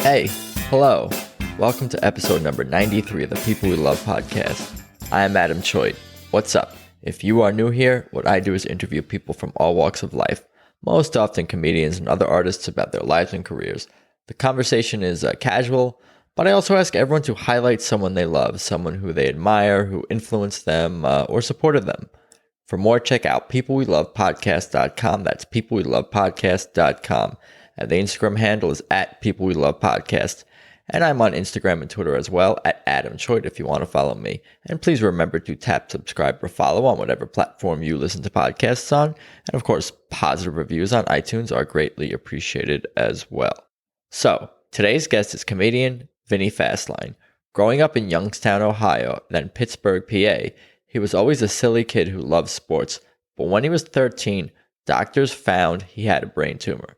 Hey, hello. Welcome to episode number 93 of the People We Love podcast. I am Adam Choit. What's up? If you are new here, what I do is interview people from all walks of life, most often comedians and other artists about their lives and careers. The conversation is casual, but I also ask everyone to highlight someone they love, someone who they admire, who influenced them, or supported them. For more, check out peoplewelovepodcast.com. That's peoplewelovepodcast.com. And the Instagram handle is at peoplewelovepodcast. And I'm on Instagram and Twitter as well, at Adam Choit, if you want to follow me. And please remember to tap subscribe or follow on whatever platform you listen to podcasts on. And of course, positive reviews on iTunes are greatly appreciated as well. So, today's guest is comedian Vinny Fasline. Growing up in Youngstown, Ohio, then Pittsburgh, PA, he was always a silly kid who loved sports. But when he was 13, doctors found he had a brain tumor.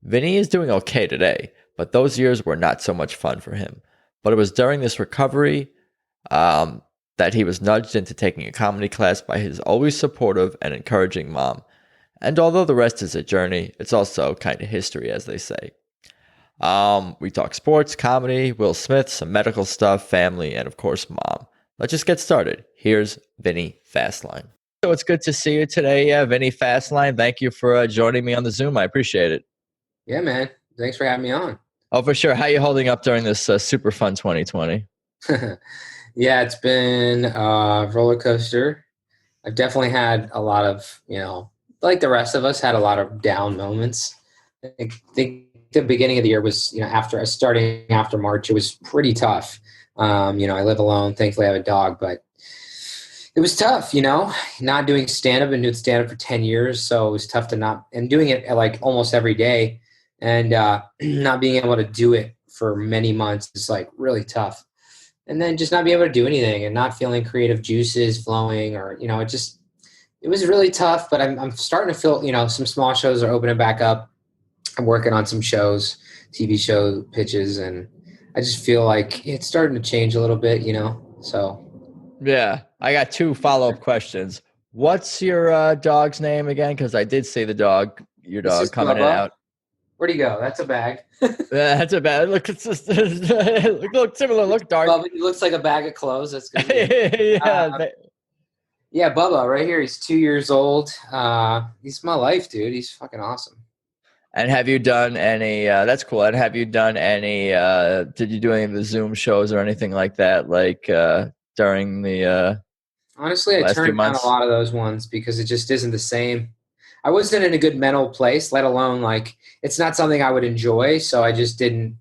Vinny is doing okay today, but those years were not so much fun for him. But it was during this recovery that he was nudged into taking a comedy class by his always supportive and encouraging mom. And although the rest is a journey, it's also kind of history, as they say. We talk sports, comedy, Will Smith, some medical stuff, family, and of course, mom. Let's just get started. Here's Vinny Fasline. So it's good to see you today, Vinny Fasline. Thank you for joining me on the Zoom. I appreciate it. Yeah, man. Thanks for having me on. Oh, for sure. How are you holding up during this super fun 2020? Yeah, it's been a roller coaster. I've definitely had a lot of, like the rest of us, had a lot of down moments. I think the beginning of the year was, starting after March, it was pretty tough. I live alone. Thankfully, I have a dog, but it was tough, not doing stand-up and doing stand-up for 10 years. So it was tough to not, and doing it like almost every day. And not being able to do it for many months is like really tough. And then just not being able to do anything and not feeling creative juices flowing or, it was really tough, but I'm starting to feel, some small shows are opening back up. I'm working on some shows, TV show pitches, and I just feel like it's starting to change a little bit, so. Yeah, I got two follow-up questions. What's your dog's name again? Because I did see your dog coming in and out. Where'd he go? That's a bag. Yeah, that's a bag. Look, it's just, look similar. Look dark. Bubba, he looks like a bag of clothes. That's good. Yeah, Bubba, right here. He's 2 years old. He's my life, dude. He's fucking awesome. And have you done any? That's cool. And have you done any? Did you do any of the Zoom shows or anything like that? Like during the honestly, I turned down a lot of those ones because it just isn't the same. I wasn't in a good mental place, let alone like it's not something I would enjoy. So I just didn't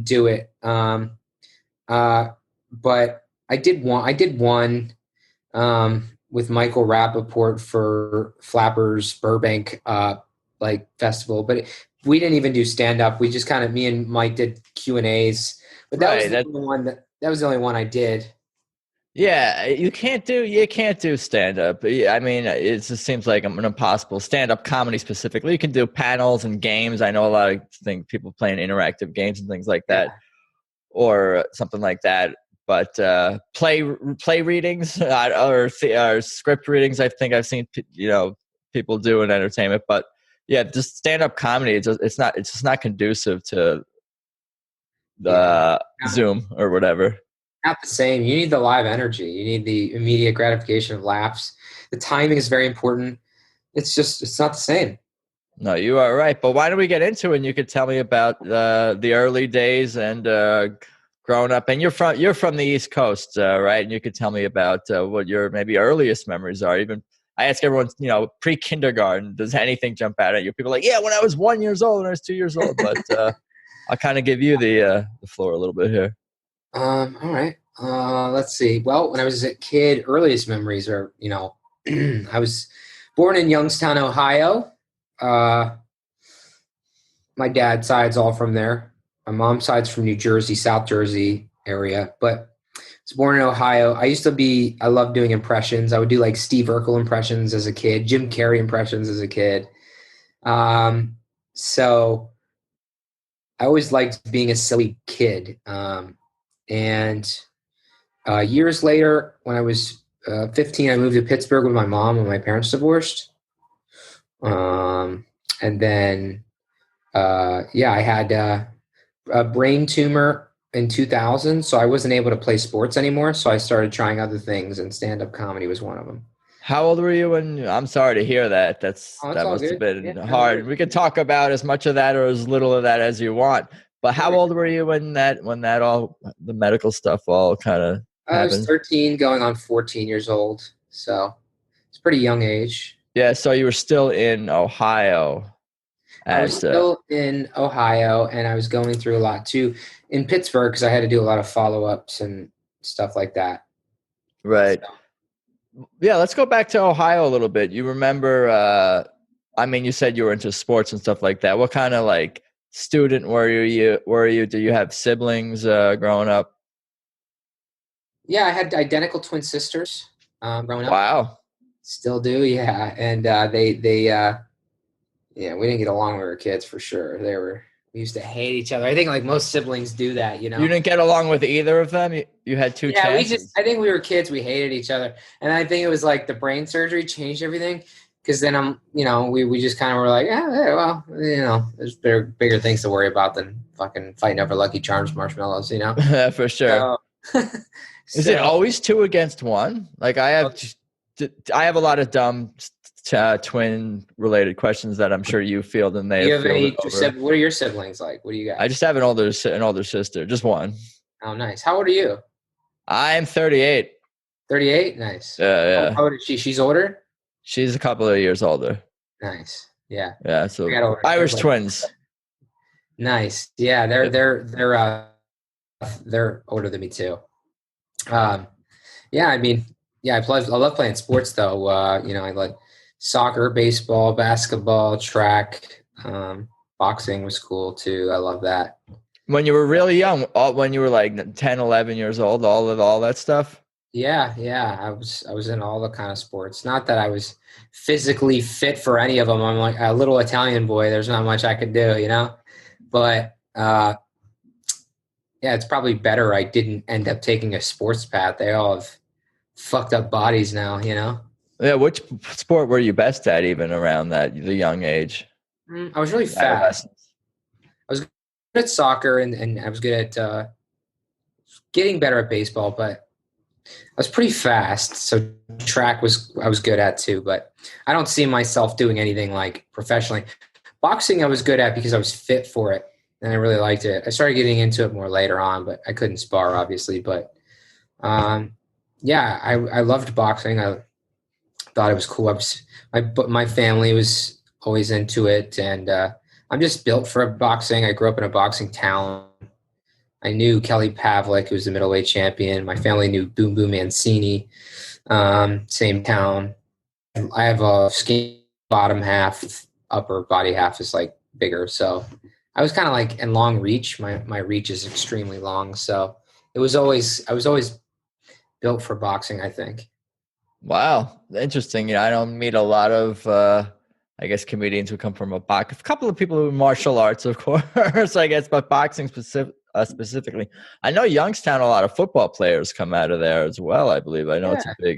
do it. But I did one with Michael Rappaport for Flappers Burbank like festival, but we didn't even do stand up. We just kind of, me and Mike did Q&As, but that was the only one I did. Yeah, you can't do stand-up. I mean, it just seems like an impossible stand-up comedy specifically. You can do panels and games. I know a lot of people playing interactive games and things like that, or something like that. But play readings or script readings, I think I've seen people do in entertainment. But yeah, just stand-up comedy. It's just not conducive to the Zoom or whatever. Not the same. You need the live energy. You need the immediate gratification of laughs. The timing is very important. It's not the same. No, you are right. But why don't we get into it? And you could tell me about the early days and growing up. And you're from the East Coast, right? And you could tell me about what your maybe earliest memories are. Even I ask everyone, pre-kindergarten, does anything jump out at you? People are like, yeah, when I was 1 year old, when I was 2 years old. But I'll kind of give you the floor a little bit here. All right. Let's see. Well, when I was a kid, earliest memories are, I was born in Youngstown, Ohio. My dad's side's all from there. My mom's side's from New Jersey, South Jersey area, but I was born in Ohio. I loved doing impressions. I would do like Steve Urkel impressions as a kid, Jim Carrey impressions as a kid. So I always liked being a silly kid. And years later, when I was 15, I moved to Pittsburgh with my mom when my parents divorced. And then, I had a brain tumor in 2000, so I wasn't able to play sports anymore. So I started trying other things, and stand-up comedy was one of them. How old were you when? I'm sorry to hear that. Oh, it's That all must have good. been Yeah, no hard. worries. We could talk about as much of that or as little of that as you want. But how Sure. old were you when that all the medical stuff all kind of I was happened? 13, going on 14 years old, so it's a pretty young age. Yeah, so you were still in Ohio I was at still in Ohio, and I was going through a lot too in Pittsburgh because I had to do a lot of follow-ups and stuff like that. So, right. Yeah, let's go back to Ohio a little bit. You remember I mean you said you were into sports and stuff like that. What kind of like student were you? Do you have siblings growing up? yeah, I had identical twin sisters growing up. Wow. Still do, yeah. And yeah, we didn't get along when we were kids for sure. We used to hate each other. I think like most siblings do that, you You know. didn't get along with either of them? You had two Yeah, chances. I think we were kids, we hated each other. And I think it was like the brain surgery changed everything. Because then we just kind of were like, yeah, well, there's bigger things to worry about than fucking fighting over Lucky Charms marshmallows, you know? For sure. So, Is it so always two against one? Like I have a lot of dumb twin related questions that I'm sure you field and they do you have have fielded any, over. what are your siblings like? What do you got? I just have an older sister, just one. Oh, nice. How old are you? I'm 38. 38? Nice. Yeah, yeah. How old is she? She's older? She's a couple of years older. Nice. Yeah. Yeah, I so got older. I was Irish like, twins. nice. Yeah, they're older than me too. Um, yeah, I mean, yeah, I love playing sports though. I like soccer, baseball, basketball, track. Boxing was cool too. I love that. When you were really young, when you were like 10, 11 years old, all that stuff. Yeah, yeah. I was in all the kind of sports. Not that I was physically fit for any of them. I'm like a little Italian boy. There's not much I could do, you know. But yeah, it's probably better I didn't end up taking a sports path. They all have fucked up bodies now, you know. Yeah, which sport were you best at even around the young age? I was really fast. Adolescence. I was good at soccer, and I was good at getting better at baseball, but I was pretty fast. So I was good at too, but I don't see myself doing anything like professionally. Boxing I was good at because I was fit for it and I really liked it. I started getting into it more later on, but I couldn't spar obviously. But yeah, I loved boxing. I thought it was cool. My family was always into it, and I'm just built for boxing. I grew up in a boxing town. I knew Kelly Pavlik, who was the middleweight champion. My family knew Boom Boom Mancini, same town. I have a skinny bottom half, upper body half is like bigger. So I was kind of like in long reach. My reach is extremely long. So I was always built for boxing, I think. Wow, interesting. I don't meet a lot of, I guess, comedians who come from a couple of people who do martial arts, of course, I guess, but boxing specifically. I know Youngstown, a lot of football players come out of there as well. I believe. I know Yeah.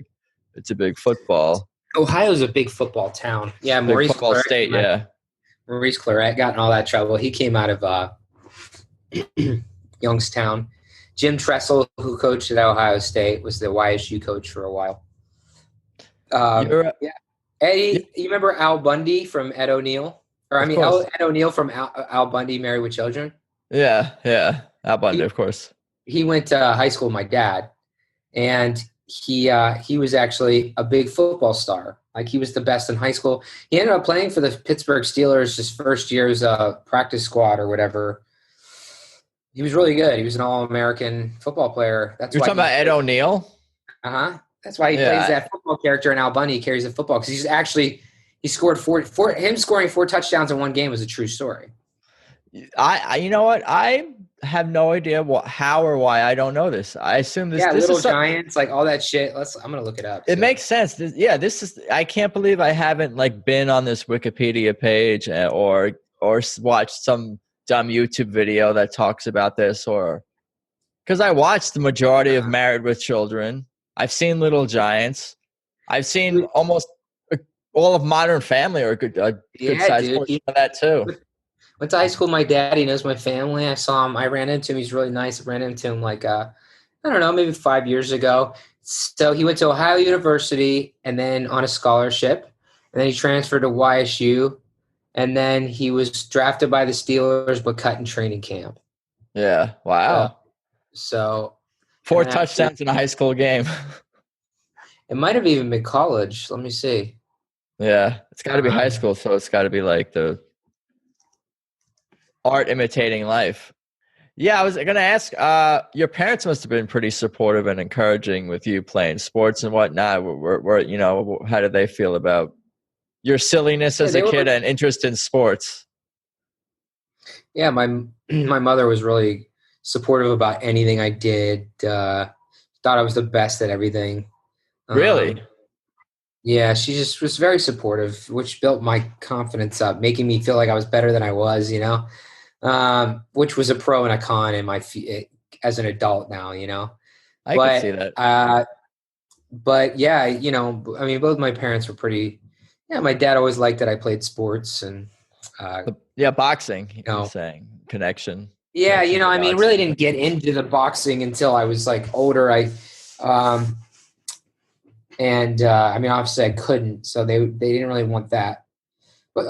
it's a big football, Ohio's a big football town. Yeah, big football state. Yeah. Maurice Claret got in all that trouble. He came out of Youngstown. Jim Tressel, who coached at Ohio State, was the YSU coach for a while. Yeah. Eddie, you remember Al Bundy from Ed O'Neill? Of course. Ed O'Neill from Al Bundy, Married with Children? Yeah, yeah. Al Bundy, He, of course. he went to high school with my dad, and he was actually a big football star. Like he was the best in high school. He ended up playing for the Pittsburgh Steelers his first year's practice squad or whatever. He was really good. He was an All-American football player. You're talking about Ed O'Neill? Uh-huh. That's why he plays that football character in Al Bundy. He carries the football because he scored him scoring 4 touchdowns in one game was a true story. I you know what? I have no idea how or why I don't know this. I assume this. Yeah, this Little is Giants, like all that shit. I'm gonna look it up. It makes sense. This is. I can't believe I haven't like been on this Wikipedia page or watched some dumb YouTube video that talks about this, or because I watched the majority of Married with Children. I've seen Little Giants. I've seen almost all of Modern Family or a good size portion of that too. Went to high school with my dad. He knows my family. I saw him. I ran into him. He's really nice. I ran into him like, I don't know, maybe 5 years ago. So he went to Ohio University and then on a scholarship. And then he transferred to YSU. And then he was drafted by the Steelers but cut in training camp. Yeah. So, Wow. so and 4 then after, touchdowns in a high school game. it might have even been college. Let me see. Yeah. It's got to be high Um, school. So it's got to be like the art imitating life. Yeah, I was going to ask, your parents must have been pretty supportive and encouraging with you playing sports and whatnot. How did they feel about your silliness yeah, as a they kid were. and interest in sports? Yeah, my mother was really supportive about anything I did. Thought I was the best at everything. Really? Yeah, she just was very supportive, which built my confidence up, making me feel like I was better than I was, which was a pro and a con in as an adult now, I could see But that. but yeah, I mean, both my parents were pretty. Yeah, my dad always liked that I played sports, and uh, Yeah, boxing, you you're know, saying. Connection. yeah, Connection to I mean, really boxing. didn't get into the boxing until I was like older. Um, I mean, obviously I couldn't, so they didn't really want that. But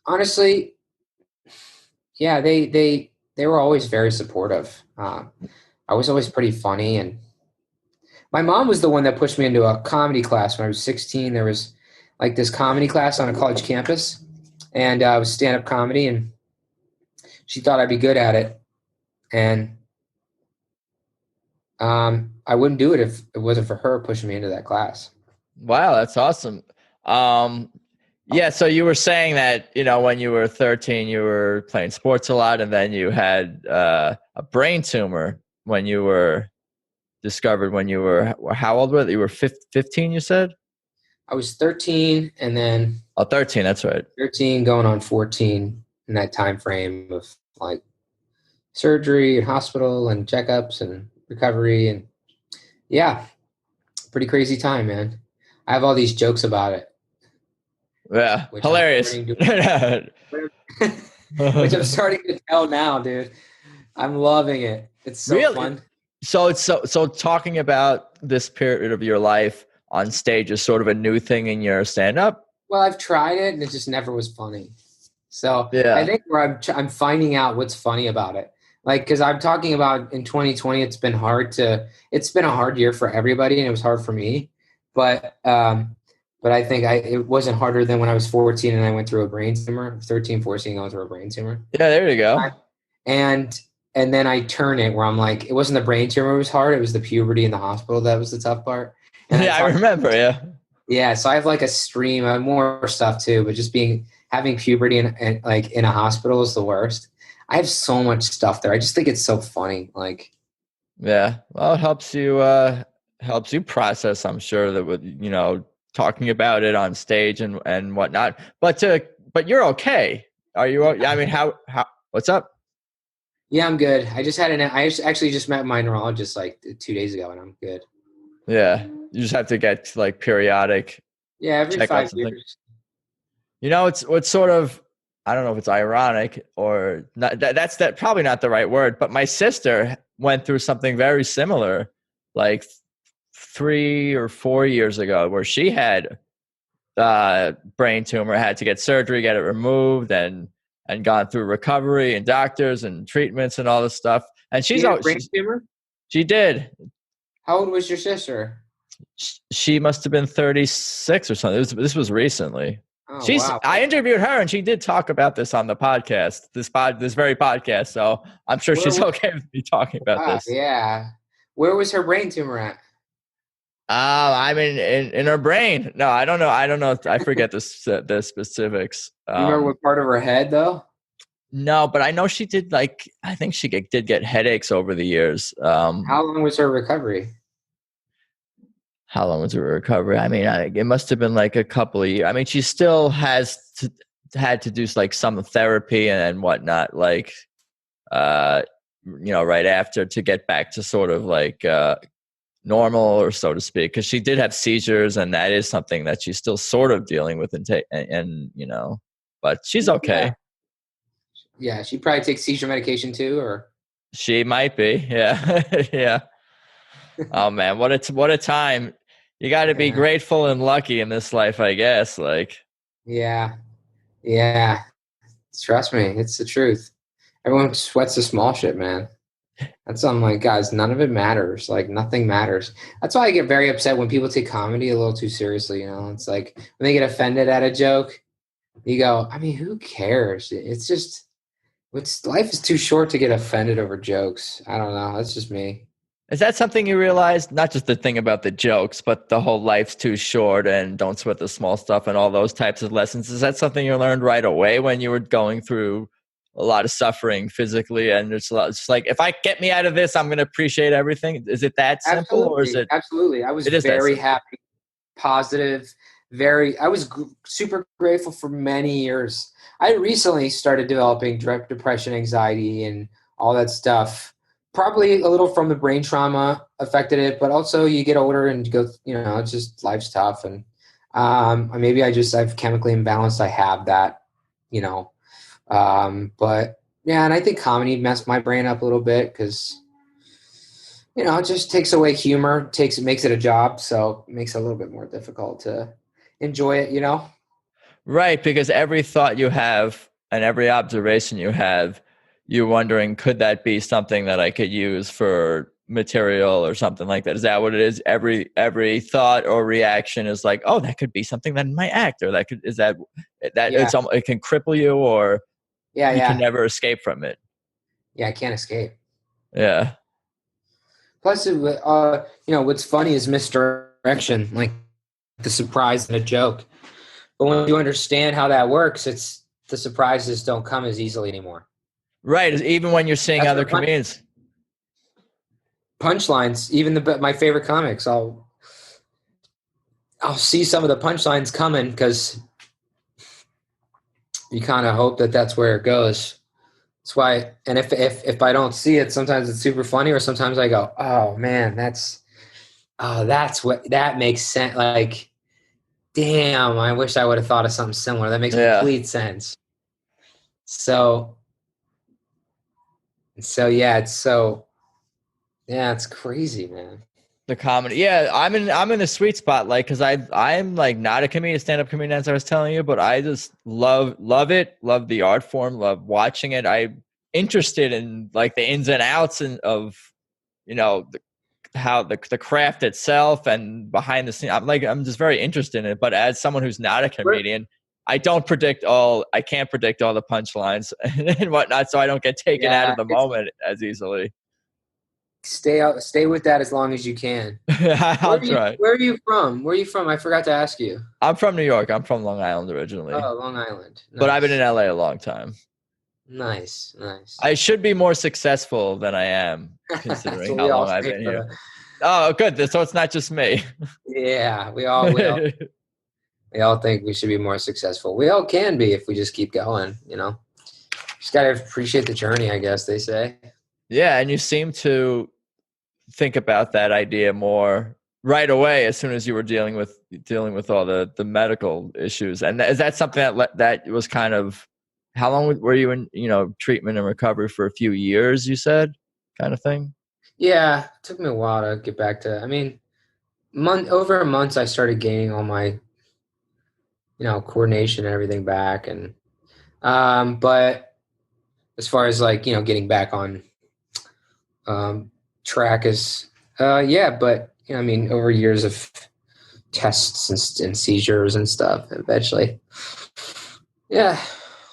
honestly, yeah, they were always very supportive. I was always pretty funny, and my mom was the one that pushed me into a comedy class when I was 16. There was like this comedy class on a college campus, and it was stand up comedy, and she thought I'd be good at it, and I wouldn't do it if it wasn't for her pushing me into that class. Wow, that's awesome. Um, yeah, so you were saying that, when you were 13, you were playing sports a lot, and then you had a brain tumor when you were discovered when you were, how old were you? You were 15, you said? I was 13, and then Oh, 13, that's right. 13 going on 14 in that time frame of like surgery and hospital and checkups and recovery, and yeah, pretty crazy time, man. I have all these jokes about it, Yeah, which I'm hilarious. starting to which I'm starting to tell now, dude. I'm loving it. It's so Really? fun. So it's so talking about this period of your life on stage is sort of a new thing in your stand-up? Well, I've tried it and it just never was funny. So I Yeah. think where I'm finding out what's funny about it. Like, because I'm talking about in 2020, it's been a hard year for everybody, and it was hard for me. But I think it wasn't harder than when I was 14 and I went through a brain tumor. 13, 14, I went through a brain tumor. Yeah, there you go. And and then I turn it where I'm like, it wasn't the brain tumor was hard, it was the puberty in the hospital that was the tough part. And Yeah, I remember, yeah. yeah, so I have like a stream of more stuff too, but just having puberty and like in a hospital is the worst. I have so much stuff there. I just think it's so funny. Like, Yeah. Well, it helps you process, I'm sure, that with, talking about it on stage and whatnot. But you're okay. Are you? I mean, how what's up? yeah, I'm good. I actually just met my neurologist like 2 days ago, and I'm good. Yeah. You just have to get like periodic Yeah, every five checkups and things. years. It's sort of, I don't know if it's ironic or not. That's probably not the right word, but my sister went through something very similar, like 3 or 4 years ago, where she had brain tumor, had to get surgery, get it removed, and gone through recovery and doctors and treatments and all this stuff. And She had a brain tumor. she did. How old was your sister? She must have been 36 or something. This was recently. Oh wow. I interviewed her and she did talk about this on the podcast, this very podcast. So I'm sure she's okay with me talking about this. Yeah. Where was her brain tumor at? I mean, in her brain. No, I don't know. I forget the specifics. You remember what part of her head though? No, but I know she did. Like, I think she did get headaches over the years. How long was her recovery? How long was her recovery? I mean, it must have been like a couple of years. I mean, she still had to do like some therapy and whatnot, like, right after, to get back to sort of like normal, or so to speak, because she did have seizures, and that is something that she's still sort of dealing with, but she's okay. Yeah, she probably takes seizure medication too, or She might be. Yeah. Yeah. Oh man, what a time. You got to be yeah, grateful and lucky in this life, I guess. Like, yeah, yeah. Trust me, it's the truth. Everyone sweats the small shit, man. That's I'm like, guys, none of it matters. Like nothing matters. That's why I get very upset when people take comedy a little too seriously. You know, it's like when they get offended at a joke, you go, I mean, who cares? It's just, life is too short to get offended over jokes. I don't know. That's just me. is that something you realized? Not just the thing about the jokes, but the whole life's too short and don't sweat the small stuff and all those types of lessons. Is that something you learned right away when you were going through a lot of suffering physically? And it's like, if I get me out of this, I'm going to appreciate everything. Is it that simple, or is Absolutely, it? absolutely. I was It is that very simple. happy, positive, very. I was super grateful for many years. I recently started developing direct depression, anxiety, and all that stuff. Probably a little from the brain trauma affected it, but also you get older and you go, you know, it's just life's tough, and maybe I've chemically imbalanced. I have that, you know, but yeah, and I think comedy messed my brain up a little bit because you know, it just takes away humor, makes it a job, so it makes it a little bit more difficult to enjoy it, you know? Right, because every thought you have and every observation you have, you're wondering, could that be something that I could use for material or something like that? Is that what it is? Every thought or reaction is like, oh, that could be something that might act, or that could is that Yeah. it can cripple you, or Yeah, you can yeah. never escape from it. Yeah, I can't escape. Yeah. Plus, you know, what's funny is misdirection, like the surprise and a joke. But when you understand how that works, it's the surprises don't come as easily anymore. Right. Even when you're seeing That's other what comedians. punchlines, even my favorite comics, I'll see some of the punchlines coming because you kind of hope that that's where it goes. That's why, and if I don't see it, sometimes it's super funny, or sometimes I go, "Oh man, that's what that makes sense." Like, damn, I wish I would have thought of something similar. That makes Yeah. complete sense. So, yeah, it's crazy, man. The comedy, yeah, I'm in the sweet spot, like, because I'm like not a comedian, stand up comedian, as I was telling you, but I just love it, love the art form, love watching it. I'm interested in like the ins and outs and of how the craft itself and behind the scene. I'm just very interested in it. But as someone who's not a Where, comedian, I can't predict all the punchlines and whatnot, so I don't get taken out yeah, of the it's moment as easily. stay with that as long as you can. I'll try. Where are you from? Where are you from? I forgot to ask you. I'm from New York. I'm from Long Island originally, Oh, Long Island. but I've been in Nice, LA a long time. nice, nice. I should be more successful than I am, That's considering what how we all long I've say, been here. brother. Oh, good. So it's not just me. Yeah, we all think we should be more successful. We all can be if we just keep going, you know. Just gotta appreciate the journey, I guess they say. Yeah, and you seem to think about that idea more right away as soon as you were dealing with all the medical issues. And is that something that was kind of, how long were you in treatment and recovery? For a few years, you said, kind of thing? Yeah, it took me a while to get back to. I mean, over months, I started gaining all my, coordination and everything back, and but as far as like getting back on track is, yeah, but I mean, over years of tests and seizures and stuff, eventually, yeah,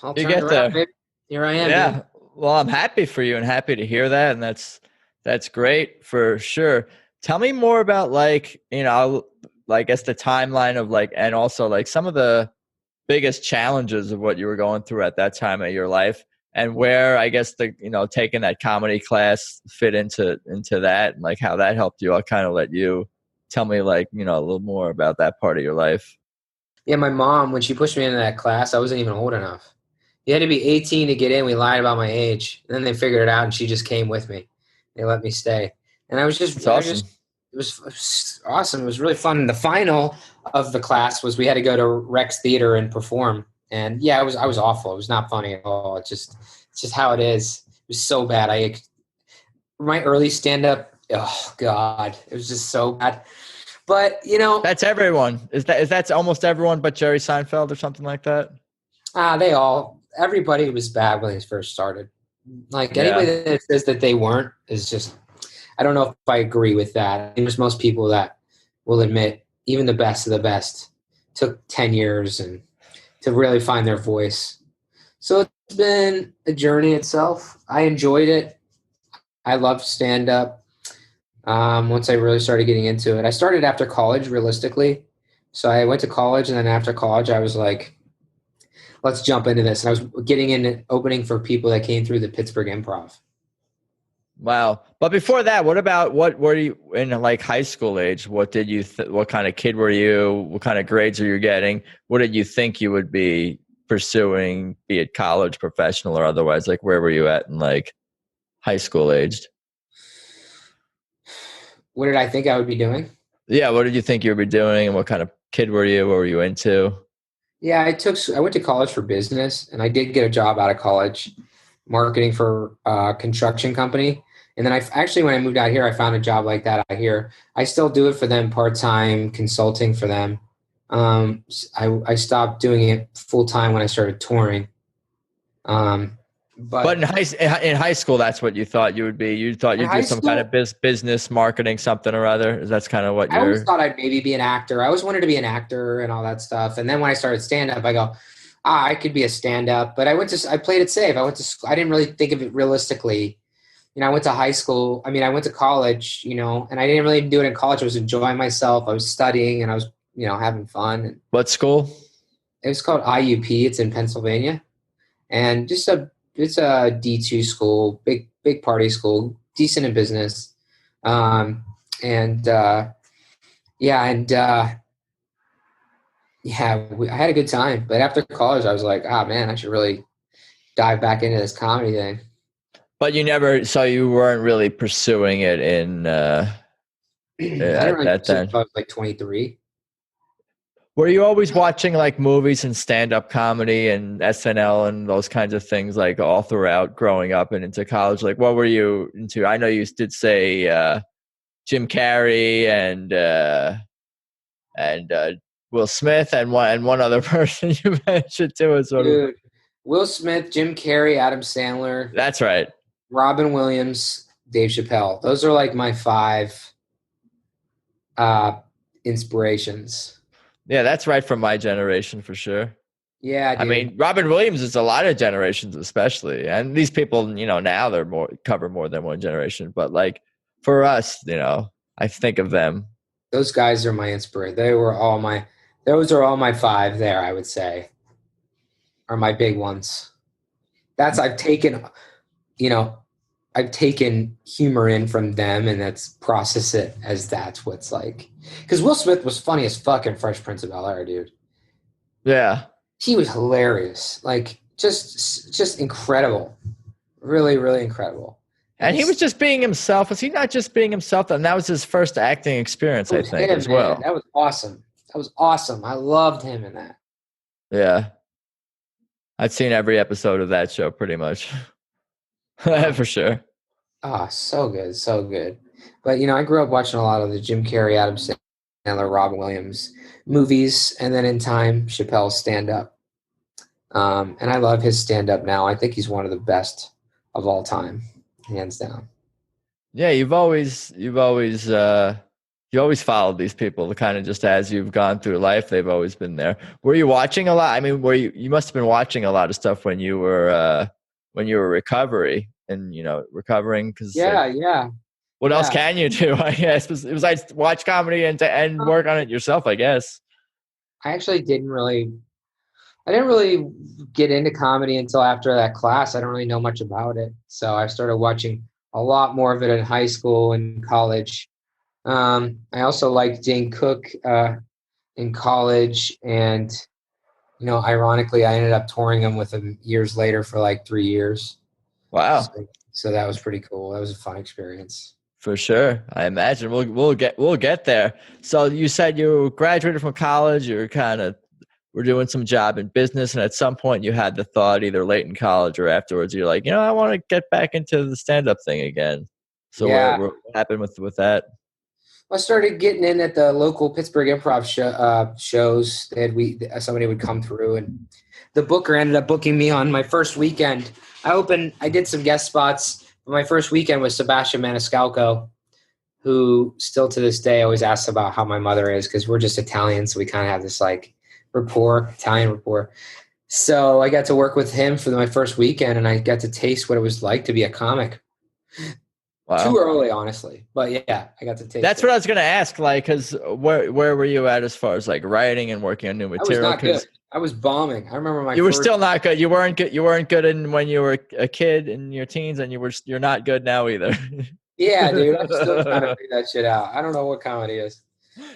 all You turned get around, there. baby. Here I am, dude. Yeah. Well, I'm happy for you and happy to hear that. And that's great for sure. Tell me more about I guess the timeline of like, and also like some of the biggest challenges of what you were going through at that time of your life, and where I guess taking that comedy class fit into that, and like how that helped you. I'll kind of let you tell me like, a little more about that part of your life. Yeah, my mom, when she pushed me into that class, I wasn't even old enough. You had to be 18 to get in. We lied about my age. And then they figured it out and she just came with me. They let me stay. And That's awesome. it was awesome. It was really fun. And the final of the class was we had to go to Rex Theater and perform. And yeah, I was awful. It was not funny at all. It's just how it is. It was so bad. My early stand up, oh God, it was just so bad. But That's everyone. That's almost everyone but Jerry Seinfeld or something like that? everybody was bad when they first started. Like anybody Yeah. that says that they weren't is just, I don't know if I agree with that. I think there's most people that will admit even the best of the best took 10 years and to really find their voice. So it's been a journey itself. I enjoyed it. I loved stand up. Once I really started getting into it, I started after college realistically. So I went to college, and then after college, I was like, let's jump into this. And I was getting in opening for people that came through the Pittsburgh Improv. Wow. But before that, what were you in like high school age? What did you what kind of kid were you? What kind of grades are you getting? What did you think you would be pursuing, be it college, professional, or otherwise? Like, where were you at in like high school aged? What did I think I would be doing? Yeah. What did you think you would be doing? And what kind of kid were you? What were you into? Yeah, I went to college for business, and I did get a job out of college, marketing for a construction company. And then when I moved out here, I found a job like that out here. I still do it for them part time, consulting for them. I stopped doing it full time when I started touring. But But in high school, that's what you thought you would be. You thought in you'd do high some kind school, of business, marketing, something or other. That's kind of what I always you're. thought I'd maybe be an actor. I always wanted to be an actor and all that stuff. And then when I started stand up, I go, I could be a stand up. But I played it safe. I went to school. I didn't really think of it realistically. I went to high school. I mean, I went to college, and I didn't really do it in college. I was enjoying myself. I was studying and I was, having fun. And What school? it was called IUP. It's in Pennsylvania. And it's a D2 school, big party school, decent in business. Um, and, yeah, and I had a good time. But after college, I was like, man, I should really dive back into this comedy thing. But you weren't really pursuing it in I didn't at really that pursue it time. until I was like 23. Were you always watching like movies and stand-up comedy and SNL and those kinds of things like all throughout growing up and into college? Like, what were you into? I know you did say Jim Carrey and Will Smith and one other person you mentioned too as sort of. Dude, Will Smith, Jim Carrey, Adam Sandler, That's right. Robin Williams, Dave Chappelle. Those are like my five inspirations. Yeah, that's right from my generation for sure. Yeah, I dude. mean, Robin Williams is a lot of generations, especially, and these people, now they're cover more than one generation. But like for us, I think of them. Those guys are my inspiration. Those are all my five there, I would say, are my big ones. That's you know, I've taken humor in from them and that's process it as that's what's like. Because Will Smith was funny as fuck in Fresh Prince of Bel-Air, dude. Yeah, He was hilarious. Like just incredible. Really, really incredible. and he was just being himself. Was he not just being himself? And that was his first acting experience, It I was think, him, as man. well. That was awesome. That was awesome. I loved him in that. Yeah, I've seen every episode of that show pretty much, Um, for sure. so good, so good. But I grew up watching a lot of the Jim Carrey, Adam Sandler, Robin Williams movies, and then in time, Chappelle's stand up. And I love his stand up now. I think he's one of the best of all time, hands down. Yeah, you always followed these people kind of just as you've gone through life. They've always been there. Were you watching a lot? I mean, you must have been watching a lot of stuff when you were recovering because like, Yeah, yeah, what else yeah. can you do? I guess it was like watch comedy and work on it yourself, I guess. I actually I didn't really get into comedy until after that class. I don't really know much about it. So I started watching a lot more of it in high school and college. I also liked Dane Cook in college. And, ironically, I ended up touring him with him years later for like 3 years. Wow. So that was pretty cool. That was a fun experience. For sure. I imagine we'll get there. So you said you graduated from college, you're kind of were doing some job in business, and at some point you had the thought, either late in college or afterwards, you're like, I want to get back into the stand-up thing again. So Yeah. what happened with that? I started getting in at the local Pittsburgh improv shows. Somebody would come through, and the booker ended up booking me on my first weekend. I did some guest spots, but my first weekend was Sebastian Maniscalco, who still to this day always asks about how my mother is, because we're just Italian, so we kind of have this like Italian rapport. So I got to work with him for my first weekend, and I got to taste what it was like to be a comic. Wow. Too early, honestly, but yeah, I got to taste. That's what I was gonna ask, like, because where were you at as far as like writing and working on new material? I was not good. I was bombing. I remember you were still not good. You weren't good. You weren't good when you were a kid in your teens, and you're not good now either. Yeah, dude, I'm still trying to figure that shit out. I don't know what comedy is.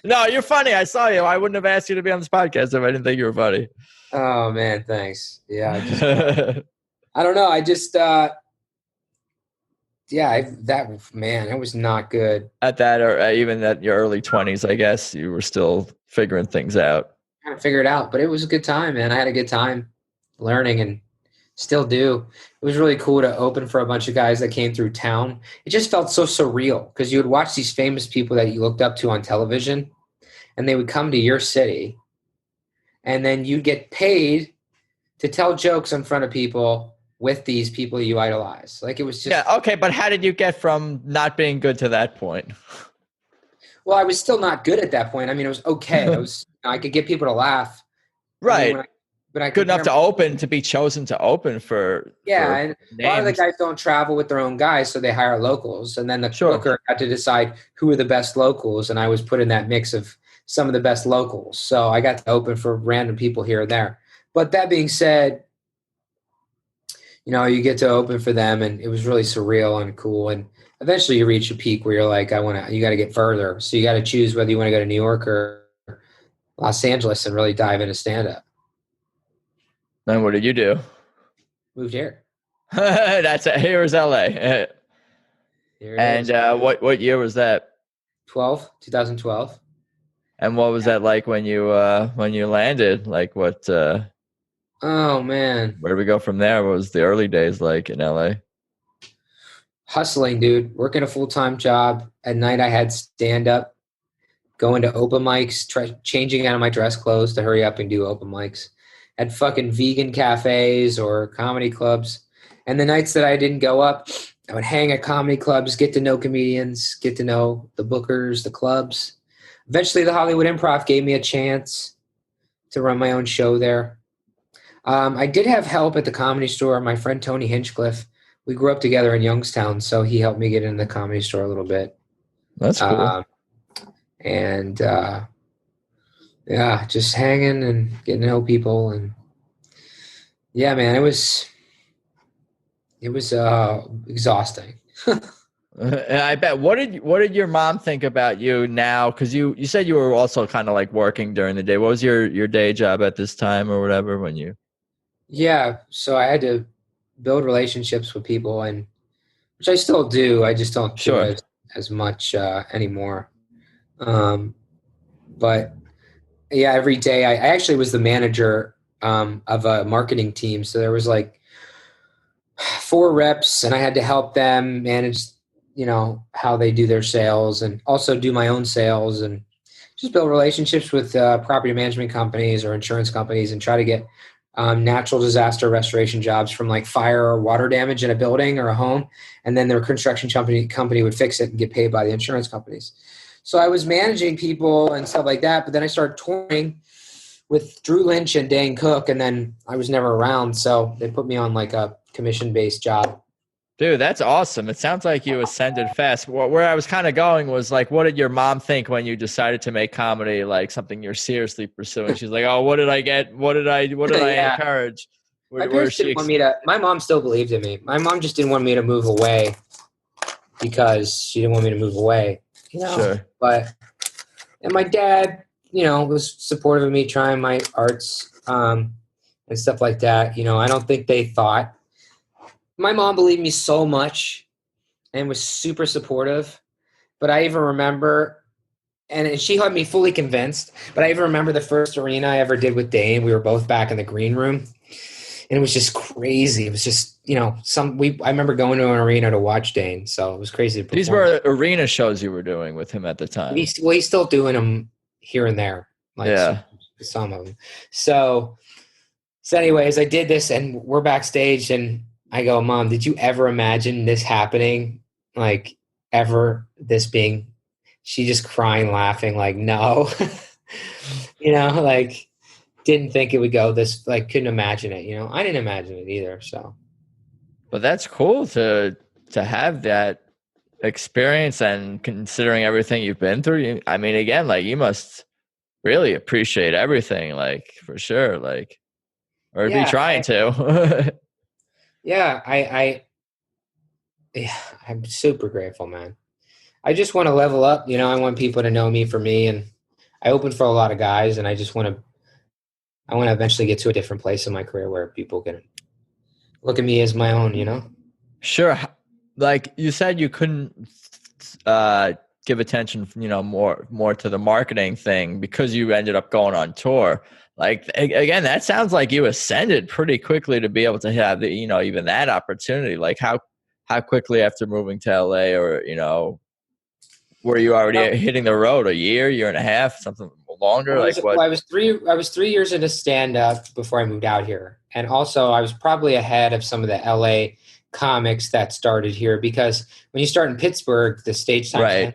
No, you're funny. I saw you. I wouldn't have asked you to be on this podcast if I didn't think you were funny. Oh man, thanks. Yeah, I don't know. I just it was not good. At that, or even at your early 20s, I guess you were still figuring things out. Trying to figure it out, but it was a good time, man. I had a good time learning, and still do. It was really cool to open for a bunch of guys that came through town. It just felt so surreal, because you would watch these famous people that you looked up to on television, and they would come to your city, and then you'd get paid to tell jokes in front of people with these people you idolize. Like, it was just... Yeah, okay, but how did you get from not being good to that point? Well, I was still not good at that point. I mean, it was okay. I could get people to laugh. Right. But I good enough to be chosen to open for... Yeah, for and names. A lot of the guys don't travel with their own guys, so they hire locals. And then the booker got to decide who were the best locals, and I was put in that mix of some of the best locals. So I got to open for random people here and there. But that being said, you get to open for them, and it was really surreal and cool. And eventually you reach a peak where you're like, you got to get further. So you got to choose whether you want to go to New York or Los Angeles and really dive into stand-up. And what did you do? Moved here. Here's LA. And what year was that? 2012. And what was that like when you landed? Like what? Oh man, where did we go from there? What was the early days like in LA? Hustling, dude. Working a full-time job. At night I had stand-up, going to open mics, changing out of my dress clothes to hurry up and do open mics. At fucking vegan cafes or comedy clubs. And the nights that I didn't go up, I would hang at comedy clubs, get to know comedians, get to know the bookers, the clubs. Eventually the Hollywood Improv gave me a chance to run my own show there. I did have help at the Comedy Store. My friend Tony Hinchcliffe, we grew up together in Youngstown, so he helped me get into the Comedy Store a little bit. That's cool. And just hanging and getting to know people. And yeah, man, it was exhausting. I bet. What did your mom think about you now? Because you said you were also kind of like working during the day. What was your day job at this time or whatever when you? Yeah, so I had to build relationships with people, and which I still do. I just don't do it as much anymore. But yeah, every day I actually was the manager of a marketing team. So there was like 4 reps, and I had to help them manage, how they do their sales, and also do my own sales, and just build relationships with property management companies or insurance companies, and try to get natural disaster restoration jobs from like fire or water damage in a building or a home. And then their construction company would fix it and get paid by the insurance companies. So I was managing people and stuff like that. But then I started touring with Drew Lynch and Dane Cook, and then I was never around. So they put me on like a commission-based job. Dude, that's awesome. It sounds like you ascended fast. Where I was kind of going was like, what did your mom think when you decided to make comedy like something you're seriously pursuing? She's like, oh, what did I get? What did I encourage? My parents didn't want me to. My mom still believed in me. My mom just didn't want me to move away because she didn't want me to move away. Sure. But and my dad, was supportive of me trying my arts and stuff like that. I don't think they thought. My mom believed me so much and was super supportive. But I even remember and she had me fully convinced. But I even remember the first arena I ever did with Dane. We were both back in the green room, and it was just crazy. It was just, I remember going to an arena to watch Dane, so it was crazy to perform. These were arena shows you were doing with him at the time. He's still doing them here and there, like some of them. So anyways, I did this, and we're backstage, and I go, Mom, did you ever imagine this happening? Like, ever, this being? She just crying, laughing, like, no. Like, didn't think it would go this, like, couldn't imagine it. I didn't imagine it either. So, but that's cool to have that experience, and considering everything you've been through. I mean, again, like, you must really appreciate everything, like, for sure, like, or be trying to. Yeah, I'm super grateful, man. I just want to level up. I want people to know me for me, and I open for a lot of guys, and I want to eventually get to a different place in my career where people can look at me as my own. Sure. Like you said, you couldn't give attention, more to the marketing thing because you ended up going on tour. Like, again, that sounds like you ascended pretty quickly to be able to have the, even that opportunity. Like, how quickly after moving to LA, or, were you already hitting the road? A year and a half, something longer? I was 3 years into stand up before I moved out here. And also I was probably ahead of some of the LA comics that started here, because when you start in Pittsburgh, the stage time, right,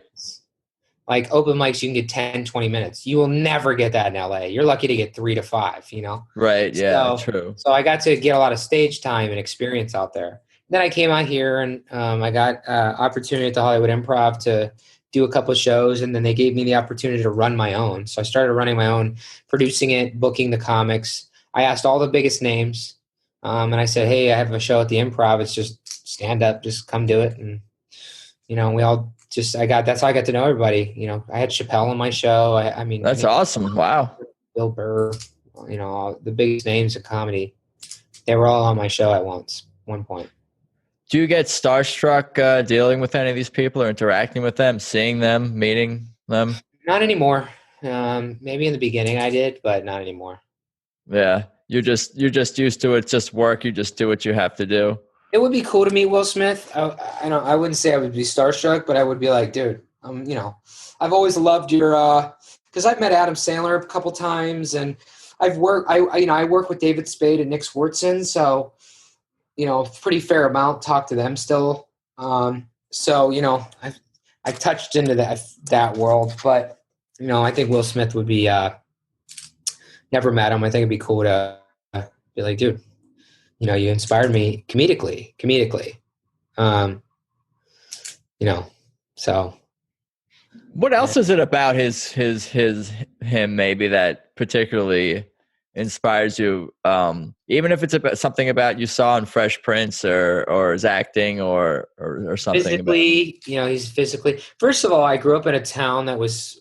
like open mics, you can get 10, 20 minutes. You will never get that in LA. You're lucky to get 3 to 5, Right. Yeah, true. So I got to get a lot of stage time and experience out there. Then I came out here, and I got opportunity at the Hollywood Improv to do a couple of shows, and then they gave me the opportunity to run my own. So I started running my own, producing it, booking the comics. I asked all the biggest names, and I said, hey, I have a show at the Improv. It's just stand up, just come do it. And, we all that's how I got to know everybody. I had Chappelle on my show. I mean, that's awesome. Wow. Bill Burr, the biggest names of comedy, they were all on my show at one point. Do you get starstruck dealing with any of these people, or interacting with them, seeing them, meeting them? Not anymore. Maybe in the beginning I did, but not anymore. Yeah. You're just used to it. It's just work. You just do what you have to do. It would be cool to meet Will Smith. I wouldn't say I would be starstruck, but I would be like, dude, I've always loved your, cause I've met Adam Sandler a couple times, and I work with David Spade and Nick Swartzen. So, pretty fair amount, talk to them still. So, I've touched into that world, but, I think Will Smith would be, never met him. I think it'd be cool to be like, dude, you inspired me comedically, so. What else is it about him maybe that particularly inspires you? Even if it's about something about you saw in Fresh Prince, or his acting, or something. Physically, he's physically. First of all, I grew up in a town that was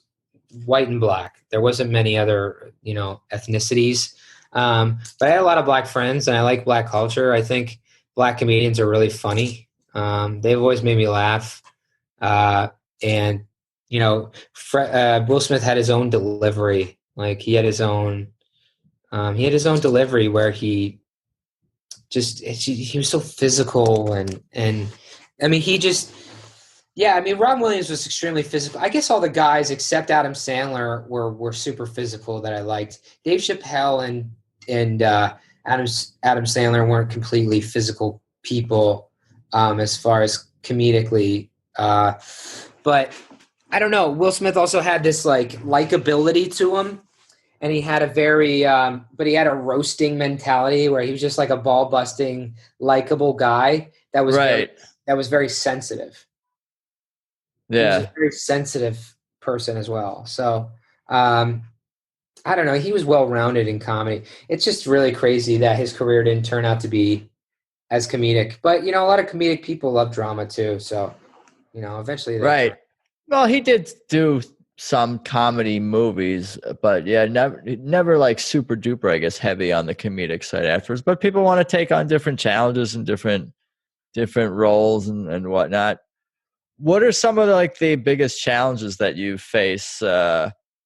white and black. There wasn't many other, ethnicities. But I had a lot of black friends, and I like black culture. I think black comedians are really funny. They've always made me laugh. And Will Smith had his own delivery. Like, he had his own delivery where he was so physical, and I mean, Robin Williams was extremely physical. I guess all the guys except Adam Sandler were super physical that I liked. Dave Chappelle and Adam Sandler weren't completely physical people, as far as comedically. But I don't know. Will Smith also had this like likability to him, and he had a very, but he had a roasting mentality where he was just like a ball busting, likable guy that was right. That was very sensitive. Yeah. He was a very sensitive person as well. So, I don't know. He was well-rounded in comedy. It's just really crazy that his career didn't turn out to be as comedic. But, a lot of comedic people love drama too. So, eventually. Right. Well, he did do some comedy movies, but yeah, never like super duper, I guess, heavy on the comedic side afterwards. But people want to take on different challenges and different roles and whatnot. What are some of the biggest challenges that you face,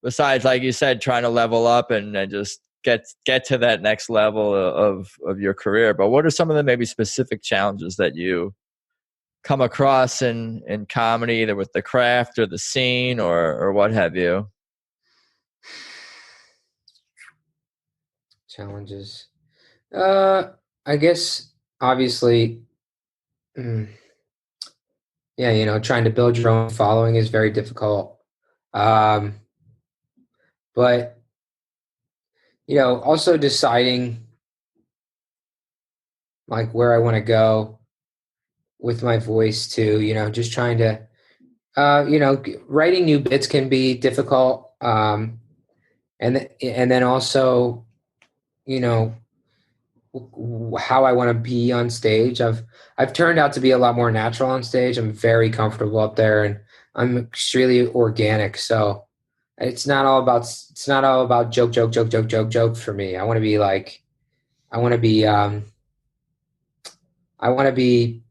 besides, like you said, trying to level up and just get to that next level of your career? But what are some of the maybe specific challenges that you come across in comedy, either with the craft or the scene or what have you? Challenges. I guess obviously, mm, yeah, trying to build your own following is very difficult. Um, but also deciding like where I want to go with my voice too. Just trying to, writing new bits can be difficult. And then also, you know, how I want to be on stage. I've turned out to be a lot more natural on stage. I'm very comfortable up there, and I'm extremely organic. So it's not all about joke for me. I want to be I want to be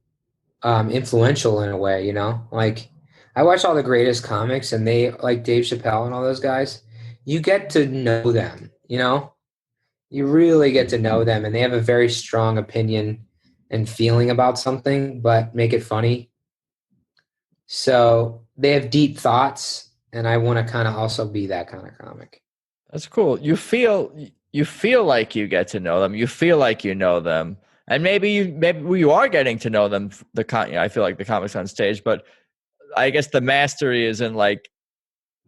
influential in a way. Like I watch all the greatest comics, and they like Dave Chappelle and all those guys. You get to know them. You really get to know them, and they have a very strong opinion and feeling about something, but make it funny. So they have deep thoughts, and I want to kind of also be that kind of comic. That's cool. You feel like you get to know them. You feel like you know them, and maybe you are getting to know them. I feel like the comics on stage, but I guess the mastery is in like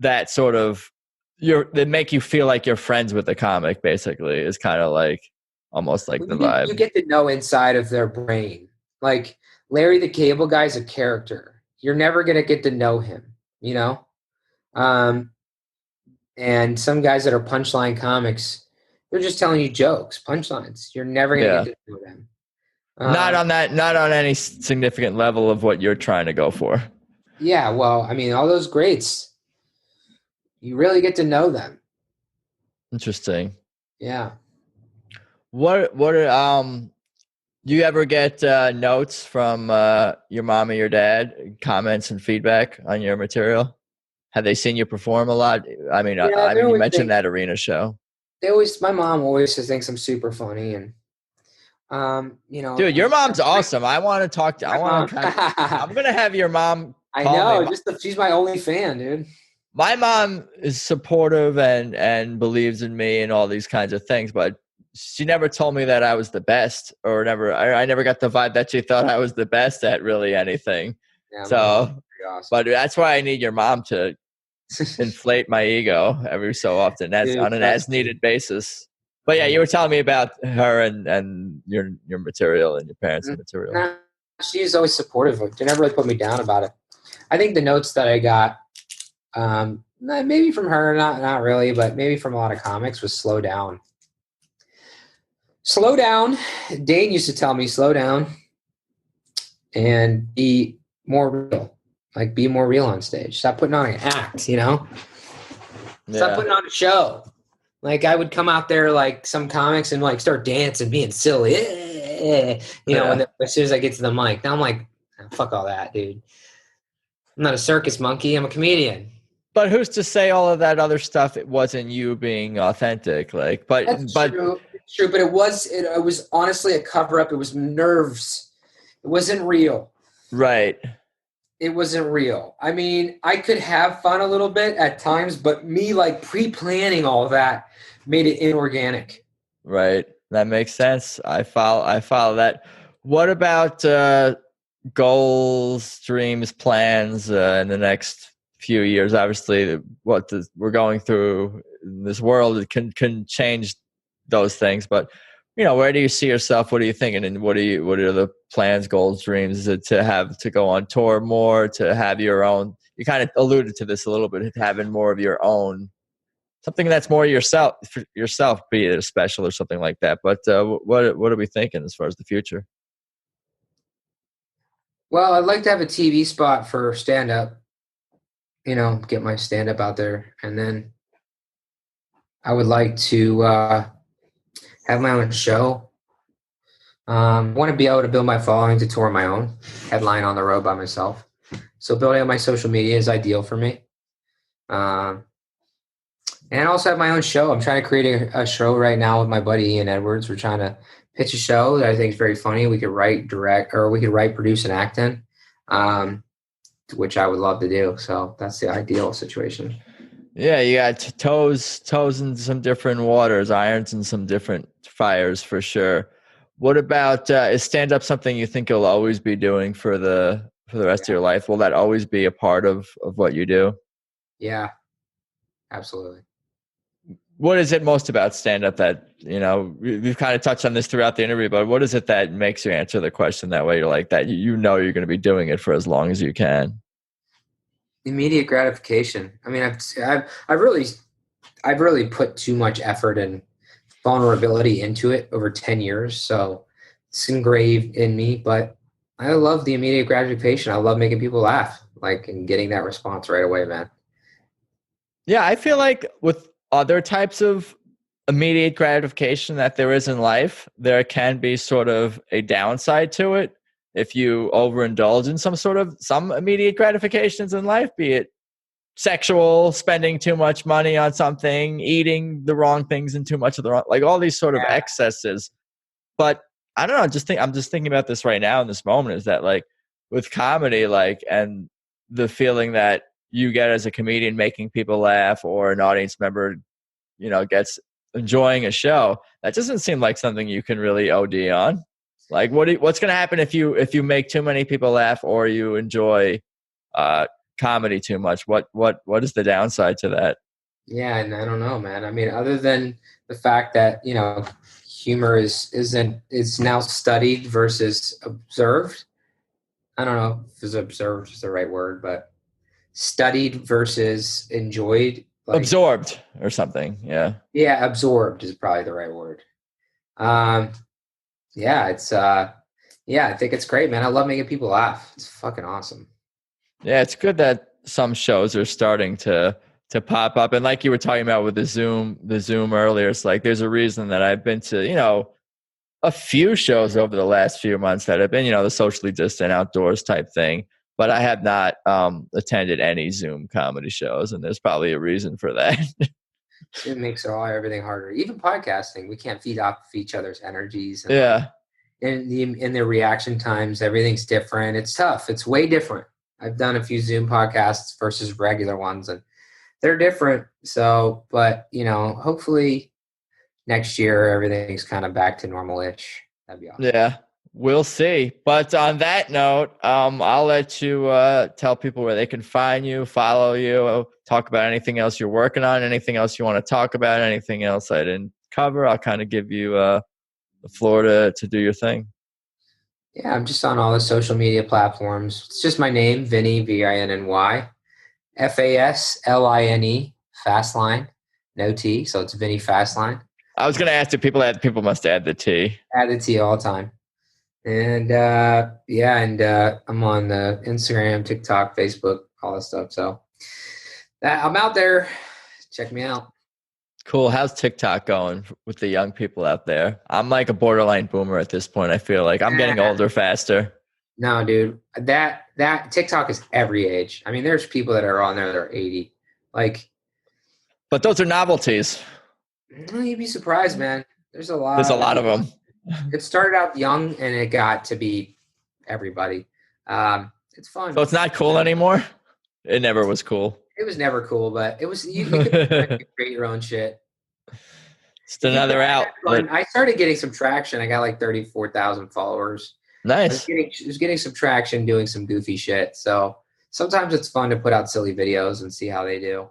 that sort of they make you feel like you're friends with the comic. Basically, is kind of like almost like Well, the you vibe. get to know inside of their brain. Like Larry the Cable Guy's a character. You're never gonna get to know him, you know. Um, and some guys that are punchline comics, they're just telling you jokes, punchlines. You're never gonna get Yeah, to know them. not on that, not on any significant level of what you're trying to go for. Yeah, well, I mean, all those greats, you really get to know them. Interesting. Yeah. Do you ever get notes from your mom or your dad, comments and feedback on your material? Have they seen you perform a lot? I mean, Yeah, they you always mentioned think that arena show. my mom always just thinks I'm super funny, and Dude, your mom's awesome. I want to talk to. I my want mom. to kind of. I'm gonna have your mom I call me. know, she's my only fan, dude. My mom is supportive and believes in me and all these kinds of things, but she never told me that I was the best, or never. I never got the vibe that she thought I was the best at really anything. Yeah, my mom's So, pretty awesome. but that's why I need your mom to inflate my ego every so often. That's Dude, on an trust as me. needed basis. But yeah, I you know. were telling me about her and your material and your parents' material. Nah, she's always supportive. She never really put me down about it. I think the notes that I got, maybe from her, not really, but maybe from a lot of comics, was slow down. Slow down. Dane used to tell me, slow down and be more real. Like, be more real on stage. Stop putting on an act, Stop Yeah. putting on a show. Like, I would come out there like some comics and like start dancing, being silly, Yeah. as soon as I get to the mic. Now I'm like, fuck all that, dude. I'm not a circus monkey. I'm a comedian. But who's to say all of that other stuff? It wasn't you being authentic, like. That's But true. It's true, but it was honestly a cover up. It was nerves. It wasn't real. right, It wasn't real. I mean, I could have fun a little bit at times, but me like pre-planning all of that made it inorganic. right. That makes sense. I follow that. What about goals, dreams, plans in the next few years? Obviously, we're going through in this world, it can change those things. But where do you see yourself? What are you thinking? And what are the plans, goals, dreams? Is it to go on tour more, to have your own? You kind of alluded to this a little bit, having more of your own, something that's more yourself, be it a special or something like that. But what are we thinking as far as the future? Well, I'd like to have a TV spot for stand up, get my stand up out there. And then I would like to have my own show. I want to be able to build my following to tour my own, headline on the road by myself. So building up my social media is ideal for me. Um, and I also have my own show. I'm trying to create a show right now with my buddy Ian Edwards. We're trying to pitch a show that I think is very funny. We could write, direct, or we could write, produce, and act in, which I would love to do. So that's the ideal situation. Yeah, you got toes in some different waters, irons in some different fires for sure. What about is stand up something you think you'll always be doing for the rest of your life? Will that always be a part of what you do? Yeah, absolutely. What is it most about stand up that, we've kind of touched on this throughout the interview, but what is it that makes you answer the question that way? You're like that, you're going to be doing it for as long as you can. Immediate gratification. I mean, I've really put too much effort and vulnerability into it over 10 years. So it's engraved in me, but I love the immediate gratification. I love making people laugh, like, and getting that response right away, man. Yeah, I feel like with other types of immediate gratification that there is in life, there can be sort of a downside to it. If you overindulge in some immediate gratifications in life, be it sexual, spending too much money on something, eating the wrong things and too much of the wrong, like all these sort of excesses. But I don't know, I'm just thinking about this right now in this moment, is that like with comedy, like, and the feeling that you get as a comedian making people laugh, or an audience member, gets enjoying a show, that doesn't seem like something you can really OD on. Like what's going to happen if you make too many people laugh, or you enjoy comedy too much? What is the downside to that? Yeah, and I don't know, man. I mean, other than the fact that, humor is now studied versus observed. I don't know if observed is the right word, but studied versus enjoyed. Like, absorbed or something. Yeah, absorbed is probably the right word. Um, yeah, I think it's great, man. I love making people laugh. It's fucking awesome. Yeah, it's good that some shows are starting to pop up. And like you were talking about with the Zoom earlier, it's like there's a reason that I've been to, a few shows over the last few months that have been, the socially distant outdoors type thing. But I have not attended any Zoom comedy shows, and there's probably a reason for that. It makes everything harder. Even podcasting, we can't feed off of each other's energies, and Yeah. in their reaction times, everything's different. It's tough. It's way different. I've done a few Zoom podcasts versus regular ones, and they're different. So, but hopefully next year everything's kind of back to normal-ish. That'd be awesome. Yeah, we'll see. But on that note, I'll let you tell people where they can find you, follow you, talk about anything else you're working on, anything else you want to talk about, anything else I didn't cover. I'll kind of give you the floor to do your thing. Yeah, I'm just on all the social media platforms. It's just my name, Vinny, Vinny, Fasline, Fasline, no T, so it's Vinny Fasline. I was going to ask if people must add the T. Add the T all the time. And I'm on Instagram, TikTok, Facebook, all that stuff. So I'm out there. Check me out. Cool. How's TikTok going with the young people out there? I'm like a borderline boomer at this point. I feel like I'm getting older faster. No, dude, that TikTok is every age. I mean, there's people that are on there that are 80. But those are novelties. You'd be surprised, man. There's a lot of them. It started out young and it got to be everybody. It's fun. So it's not cool anymore? It never was cool. It was never cool, but it was, you could create your own shit. Just another outlet. I started getting some traction. I got like 34,000 followers. Nice. I was getting some traction doing some goofy shit. So sometimes it's fun to put out silly videos and see how they do.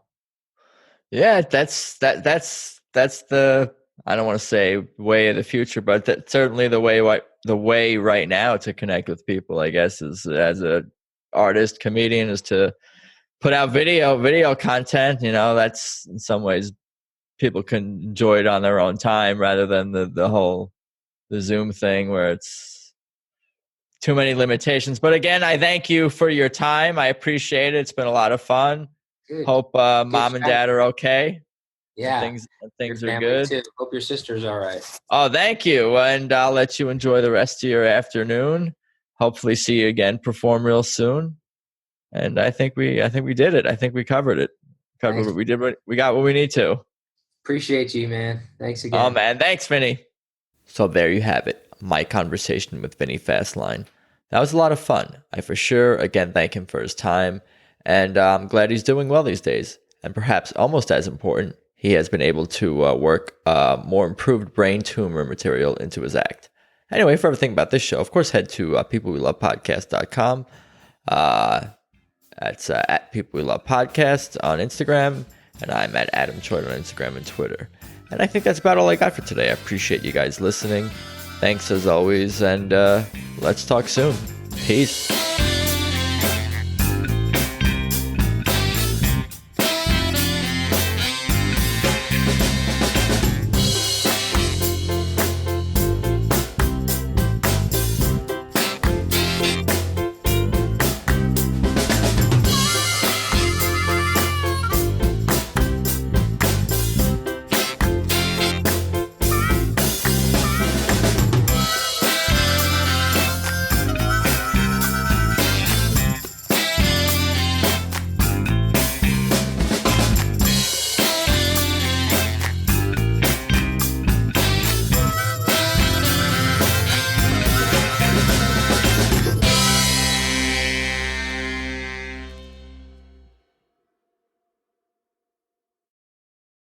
Yeah, that's the, I don't want to say way of the future, but that's certainly the way right now to connect with people, I guess, is as a artist, comedian, is to put out video content. That's in some ways people can enjoy it on their own time rather than the Zoom thing where it's too many limitations. But again, I thank you for your time. I appreciate it. It's been a lot of fun. Good. Hope mom and dad are okay. Yeah. Things are good. Too. Hope your sister's all right. Oh, thank you. And I'll let you enjoy the rest of your afternoon. Hopefully see you again perform real soon. And I think we did it. I think we covered it. Thanks. We got what we need to. Appreciate you, man. Thanks again. Oh man, thanks, Vinny. So there you have it. My conversation with Vinny Fasline. That was a lot of fun. I for sure, again, thank him for his time. And I'm glad he's doing well these days. And perhaps almost as important, he has been able to work more improved brain tumor material into his act. Anyway, for everything about this show, of course, head to peoplewelovepodcast.com. That's at People We Love Podcast on Instagram. And I'm at Adam Choid on Instagram and Twitter. And I think that's about all I got for today. I appreciate you guys listening. Thanks as always, and let's talk soon. Peace.